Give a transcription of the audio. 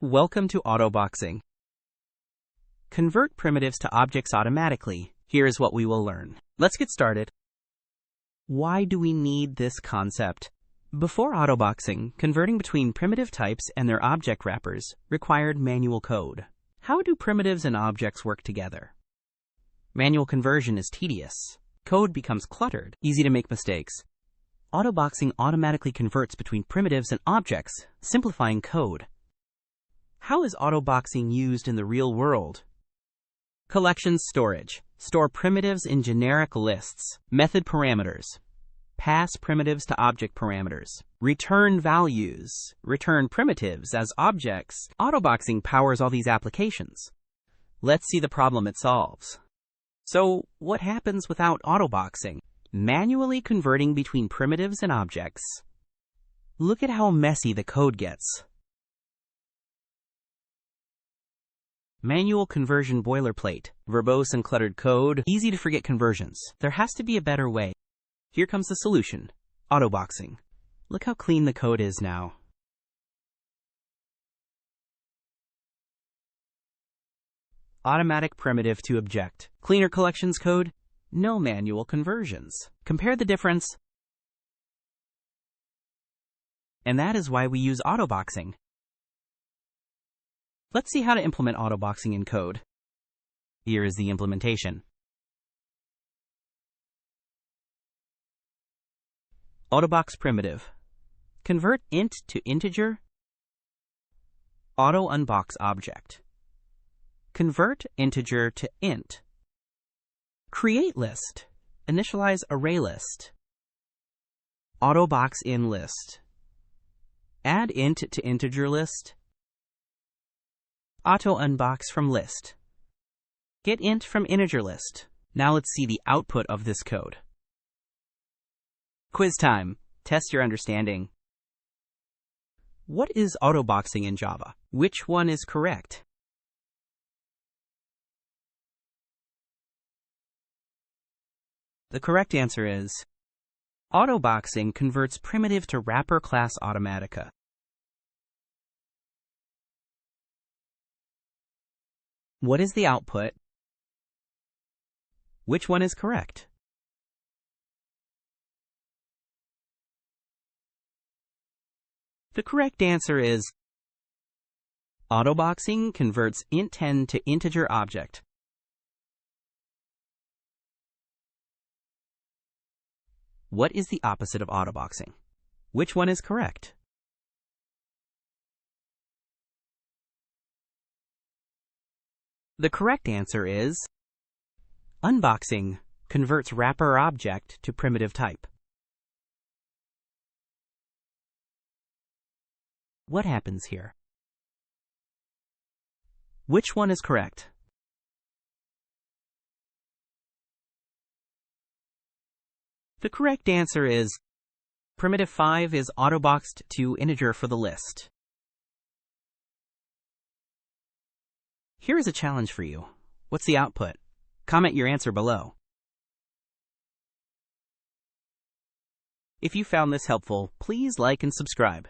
Welcome to Autoboxing. Convert primitives to objects automatically. Here's what we will learn. Let's get started. Why do we need this concept? Before Autoboxing, converting between primitive types and their object wrappers required manual code. How do primitives and objects work together? Manual conversion is tedious. Code becomes cluttered, easy to make mistakes. Autoboxing automatically converts between primitives and objects, simplifying code. How is autoboxing used in the real world? Collections storage. Store primitives in generic lists. Method parameters. Pass primitives to object parameters. Return values. Return primitives as objects. Autoboxing powers all these applications. Let's see the problem it solves. So, what happens without autoboxing? Manually converting between primitives and objects. Look at how messy the code gets. Manual conversion boilerplate. Verbose and cluttered code. Easy to forget conversions. There has to be a better way. Here comes the solution. Autoboxing. Look how clean the code is now. Automatic primitive to object. Cleaner collections code. No manual conversions. Compare the difference. And that is why we use autoboxing. Let's see how to implement autoboxing in code. Here is the implementation. Autobox primitive. Convert int to integer. Auto unbox object. Convert integer to int. Create list. Initialize array list. Autobox in list. Add int to integer list. Auto unbox from list. Get int from integer list. Now let's see the output of this code. Quiz time. Test your understanding. What is autoboxing in Java? Which one is correct? The correct answer is autoboxing converts primitive to wrapper class Automatica. What is the output? Which one is correct? The correct answer is autoboxing converts int10 to integer object. What is the opposite of autoboxing? Which one is correct? The correct answer is unboxing converts wrapper object to primitive type. What happens here? Which one is correct? The correct answer is primitive 5 is autoboxed to integer for the list. Here is a challenge for you. What's the output? Comment your answer below. If you found this helpful, please like and subscribe.